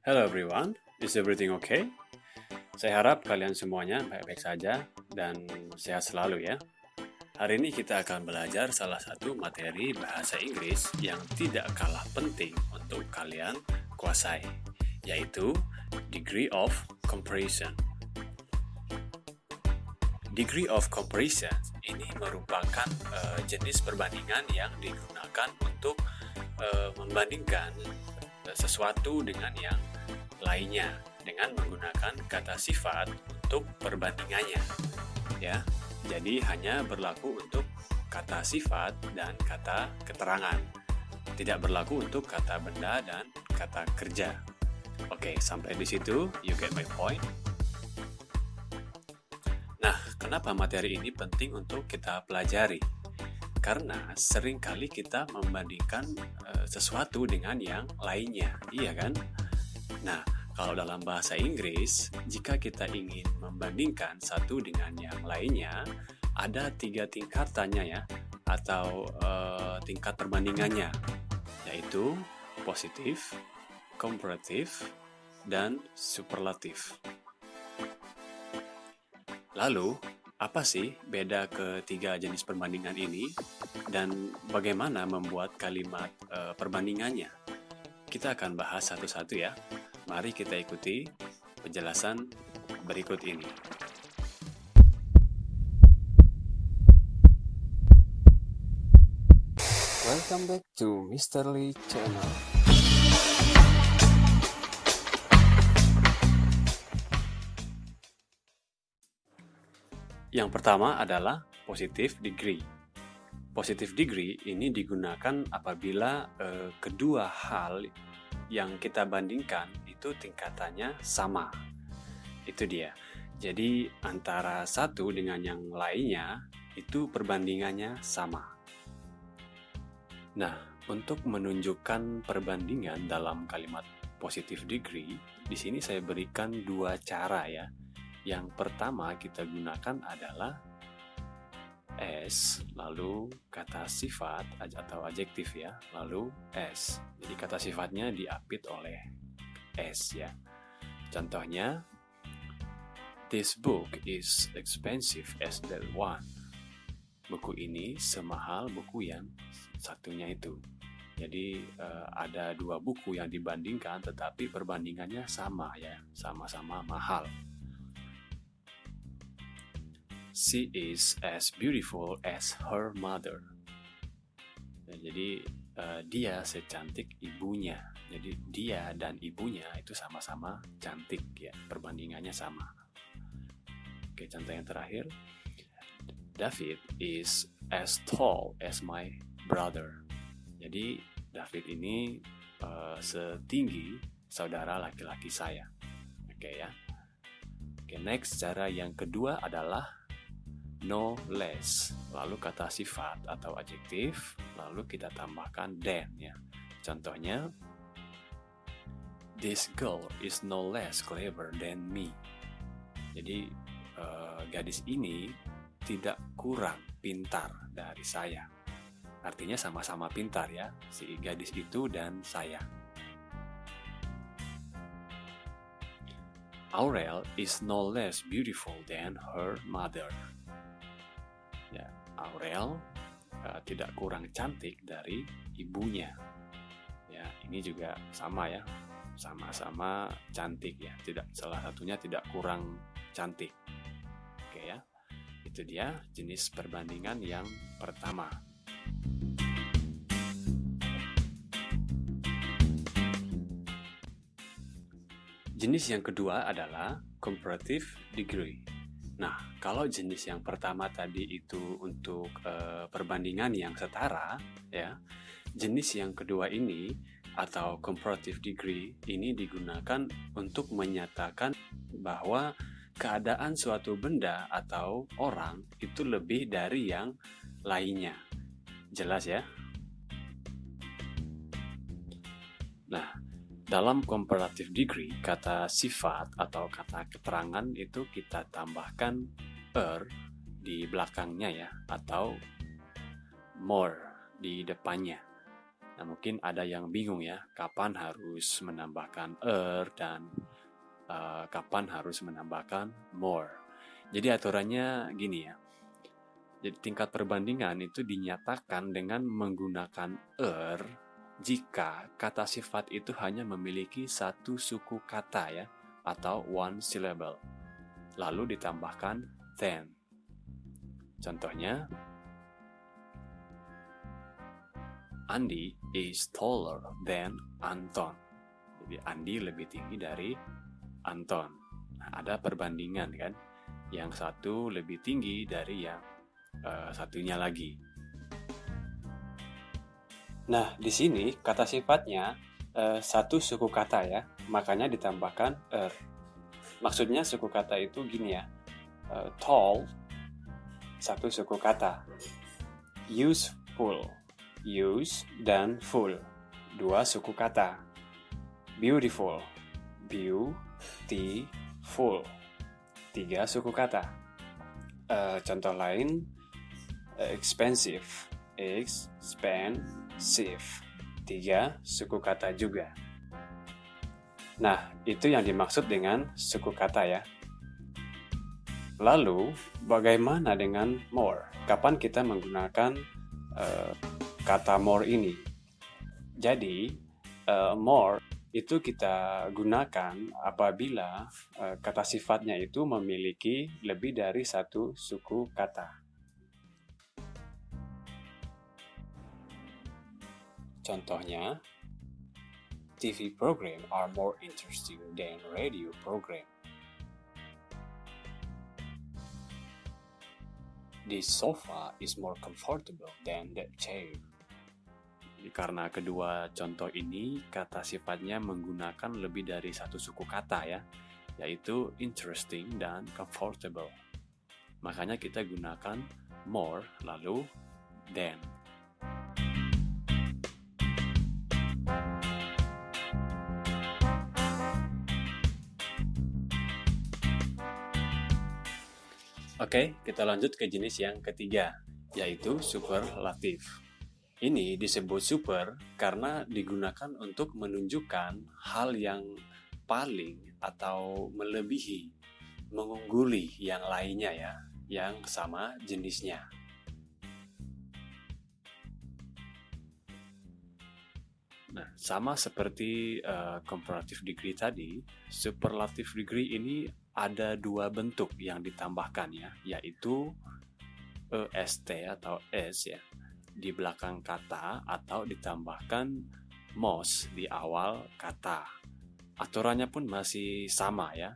Hello everyone, is everything okay? Saya harap kalian semuanya baik-baik saja dan sehat selalu ya. Hari ini kita akan belajar salah satu materi bahasa Inggris yang tidak kalah penting untuk kalian kuasai, yaitu degree of comparison. Degree of comparison ini merupakan jenis perbandingan yang digunakan untuk membandingkan sesuatu dengan yang lainnya dengan menggunakan kata sifat untuk perbandingannya ya. Jadi hanya berlaku untuk kata sifat dan kata keterangan. Tidak berlaku untuk kata benda dan kata kerja. Oke, sampai di situ you get my point. Nah, kenapa materi ini penting untuk kita pelajari? Karena seringkali kita membandingkan sesuatu dengan yang lainnya, iya kan? Nah, kalau dalam bahasa Inggris, jika kita ingin membandingkan satu dengan yang lainnya, ada 3 tingkatannya ya, atau tingkat perbandingannya, yaitu positif, komparatif, dan superlatif. Lalu, apa sih beda ketiga jenis perbandingan ini dan bagaimana membuat kalimat perbandingannya? Kita akan bahas satu-satu ya. Mari kita ikuti penjelasan berikut ini. Welcome back to Mr. Lee Channel. Yang pertama adalah positive degree. Positive degree ini digunakan apabila kedua hal yang kita bandingkan itu tingkatannya sama. Itu dia. Jadi antara satu dengan yang lainnya itu perbandingannya sama. Nah, untuk menunjukkan perbandingan dalam kalimat positive degree, di sini saya berikan 2 cara ya. Yang pertama kita gunakan adalah S, lalu kata sifat atau adjektif ya, lalu S. Jadi kata sifatnya diapit oleh S ya. Contohnya, this book is expensive as that one. Buku ini semahal buku yang satunya itu. Jadi ada 2 buku yang dibandingkan, tetapi perbandingannya sama ya, sama-sama mahal. She is as beautiful as her mother. Jadi dia secantik ibunya. Jadi dia dan ibunya itu sama-sama cantik ya. Perbandingannya sama. Oke, contoh yang terakhir. David is as tall as my brother. Jadi David ini setinggi saudara laki-laki saya. Oke ya. Oke, next cara yang kedua adalah no less, lalu kata sifat atau adjektif, lalu kita tambahkan than ya. Contohnya, this girl is no less clever than me. Jadi gadis ini tidak kurang pintar dari saya. Artinya sama-sama pintar ya, si gadis itu dan saya. Aurel is no less beautiful than her mother. Ya, Aurel tidak kurang cantik dari ibunya. Ya, ini juga sama ya, sama-sama cantik ya. Salah satunya tidak kurang cantik. Oke ya, itu dia jenis perbandingan yang pertama. Jenis yang kedua adalah comparative degree. Nah, kalau jenis yang pertama tadi itu untuk perbandingan yang setara, ya, jenis yang kedua ini atau comparative degree ini digunakan untuk menyatakan bahwa keadaan suatu benda atau orang itu lebih dari yang lainnya. Jelas ya? Nah, dalam comparative degree, kata sifat atau kata keterangan itu kita tambahkan di belakangnya ya, atau more di depannya. Nah, mungkin ada yang bingung ya, kapan harus menambahkan dan kapan harus menambahkan more. Jadi aturannya gini ya. Jadi tingkat perbandingan itu dinyatakan dengan menggunakan jika kata sifat itu hanya memiliki satu suku kata ya, atau one syllable. Lalu ditambahkan than. Contohnya, Andi is taller than Anton. Jadi Andi lebih tinggi dari Anton. Nah, ada perbandingan kan, yang satu lebih tinggi dari yang satunya lagi. Nah, di sini kata sifatnya satu suku kata ya, makanya ditambahkan Maksudnya suku kata itu gini ya, tall satu suku kata, useful, use dan full dua suku kata, beautiful, beautiful tiga suku kata. Contoh lain, expensive, expensive tiga suku kata juga. Nah, itu yang dimaksud dengan suku kata ya. Lalu, bagaimana dengan more? Kapan kita menggunakan kata more ini? Jadi, more itu kita gunakan apabila kata sifatnya itu memiliki lebih dari satu suku kata. Contohnya, TV program are more interesting than radio program. This sofa is more comfortable than that chair. Karena kedua contoh ini kata sifatnya menggunakan lebih dari satu suku kata ya, yaitu interesting dan comfortable. Makanya kita gunakan more lalu than. Oke, kita lanjut ke jenis yang ketiga, yaitu superlatif. Ini disebut super karena digunakan untuk menunjukkan hal yang paling atau melebihi, mengungguli yang lainnya ya, yang sama jenisnya. Nah, sama seperti comparative degree tadi, superlative degree ini ada dua bentuk yang ditambahkan ya, yaitu est atau s ya di belakang kata atau ditambahkan mos di awal kata. Aturannya pun masih sama ya.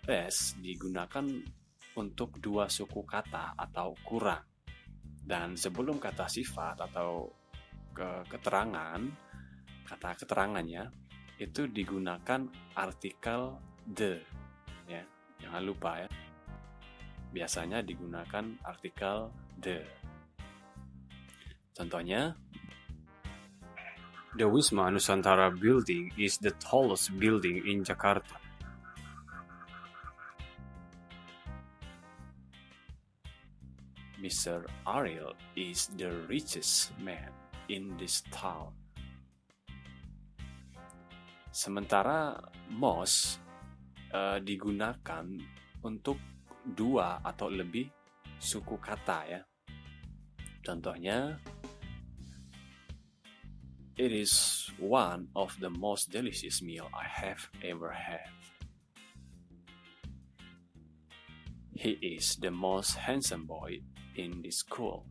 S digunakan untuk dua suku kata atau kurang. Dan sebelum kata sifat atau keterangan, kata keterangannya itu digunakan artikel the. Ya, jangan lupa ya. Biasanya digunakan artikel the. Contohnya, the Wisma Nusantara building is the tallest building in Jakarta. Mr. Ariel is the richest man in this town. Sementara most digunakan untuk dua atau lebih suku kata ya. Contohnya, it is one of the most delicious meal I have ever had. He is the most handsome boy in this school.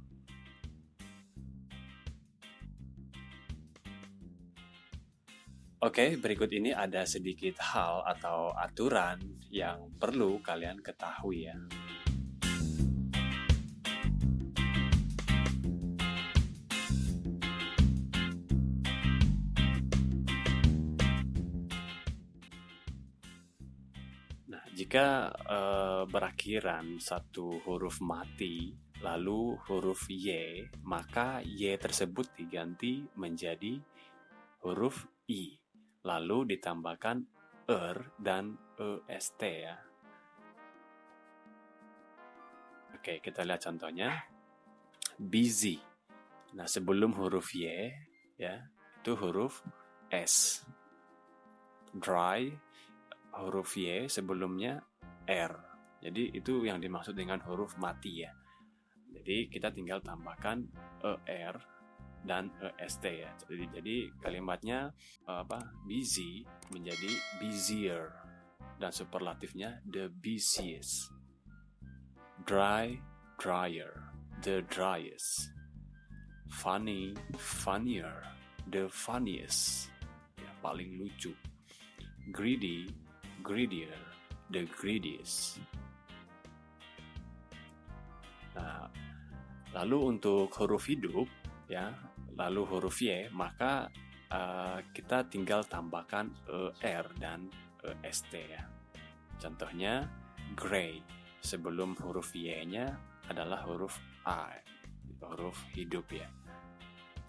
Oke, berikut ini ada sedikit hal atau aturan yang perlu kalian ketahui ya. Nah, jika berakhiran satu huruf mati, lalu huruf Y, maka Y tersebut diganti menjadi huruf I. Lalu ditambahkan dan est ya. Oke, kita lihat contohnya. Busy. Nah, sebelum huruf Y ya, itu huruf S. Dry, huruf Y sebelumnya R. Jadi itu yang dimaksud dengan huruf mati ya. Jadi kita tinggal tambahkan ER dan EST ya. Jadi kalimatnya busy menjadi busier dan superlatifnya the busiest. Dry, drier, the driest. Funny, funnier, the funniest, ya, paling lucu. Greedy, greedier, the greediest. Nah, lalu untuk huruf hidup, ya, lalu huruf Y, maka kita tinggal tambahkan ER dan EST ya. Contohnya gray, sebelum huruf Y-nya adalah huruf I, huruf hidup ya.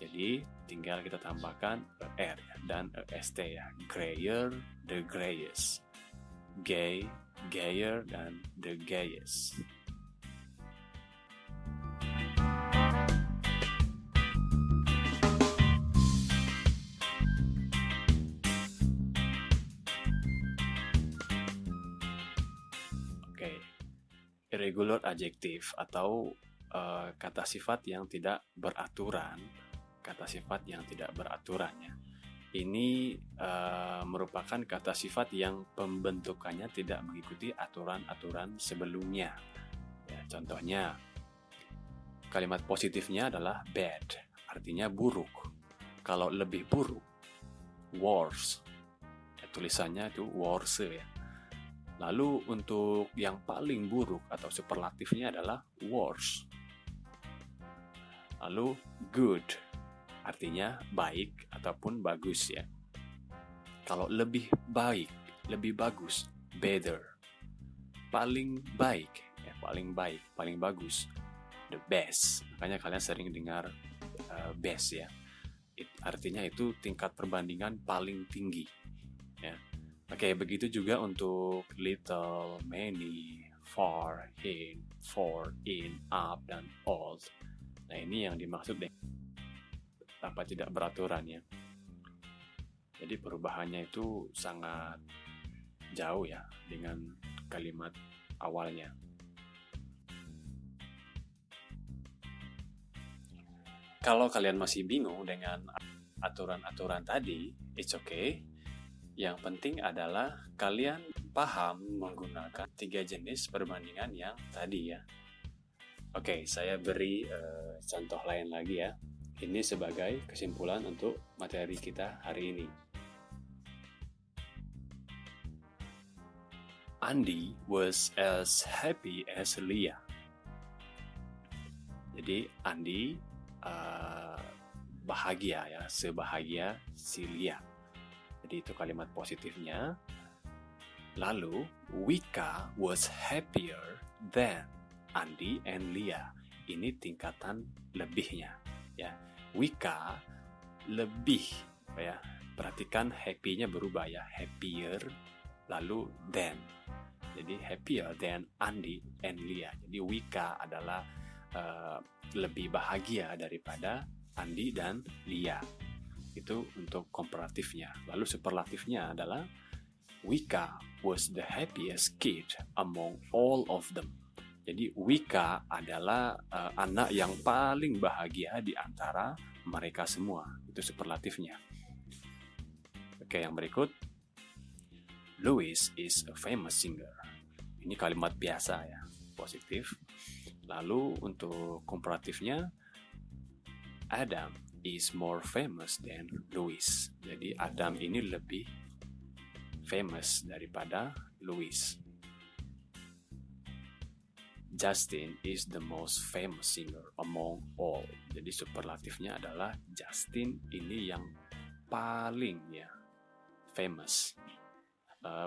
Jadi tinggal kita tambahkan ER dan EST ya. Grayer, the grayest. Gay, gayer, dan the gayest. Oke, irregular adjective atau kata sifat yang tidak beraturan. Kata sifat yang tidak beraturan ya. Ini merupakan kata sifat yang pembentukannya tidak mengikuti aturan-aturan sebelumnya. Ya, contohnya, kalimat positifnya adalah bad, artinya buruk. Kalau lebih buruk, worse. Ya, tulisannya itu worse ya. Lalu untuk yang paling buruk atau superlatifnya adalah worse. Lalu good, artinya baik ataupun bagus ya. Kalau lebih baik, lebih bagus, better. Paling baik, ya paling baik, paling bagus, the best. Makanya kalian sering dengar best ya. Artinya itu tingkat perbandingan paling tinggi ya. Oke, begitu juga untuk little, many, far, in, for, in, up, dan all. Nah, ini yang dimaksud deh tanpa tidak beraturan ya. Jadi perubahannya itu sangat jauh ya dengan kalimat awalnya. Kalau kalian masih bingung dengan aturan-aturan tadi, it's okay. Yang penting adalah kalian paham menggunakan 3 jenis perbandingan yang tadi ya. Oke, saya beri contoh lain lagi ya. Ini sebagai kesimpulan untuk materi kita hari ini. Andy was as happy as Leah. Jadi Andy bahagia ya, sebahagia si Leah. Jadi itu kalimat positifnya. Lalu Wika was happier than Andy and Leah. Ini tingkatan lebihnya ya. Wika lebih ya. Perhatikan happy-nya berubah ya, happier lalu than. Jadi happier than Andy and Leah. Jadi Wika adalah lebih bahagia daripada Andy dan Leah. Itu untuk komparatifnya. Lalu superlatifnya adalah Wika was the happiest kid among all of them. Jadi Wika adalah anak yang paling bahagia di antara mereka semua. Itu superlatifnya. Oke, yang berikut. Louis is a famous singer. Ini kalimat biasa ya, positif. Lalu untuk komparatifnya, Adam is more famous than Louis. Jadi Adam ini lebih famous daripada Louis. Justin is the most famous singer among all. Jadi superlatifnya adalah Justin ini yang paling ya famous.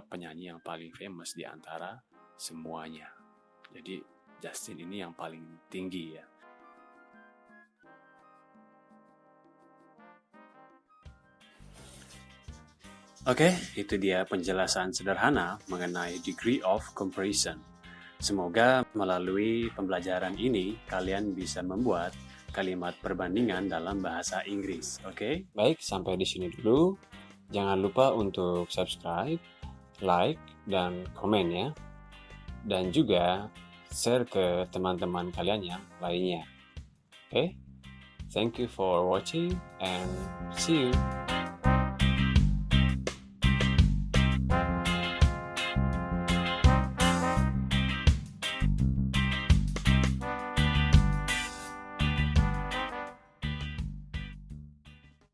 Penyanyi yang paling famous di antara semuanya. Jadi Justin ini yang paling tinggi ya. Oke, itu dia penjelasan sederhana mengenai degree of comparison. Semoga melalui pembelajaran ini kalian bisa membuat kalimat perbandingan dalam bahasa Inggris. Oke? Baik, sampai di sini dulu. Jangan lupa untuk subscribe, like, dan komen ya. Dan juga share ke teman-teman kalian yang lainnya. Oke? Thank you for watching and see you.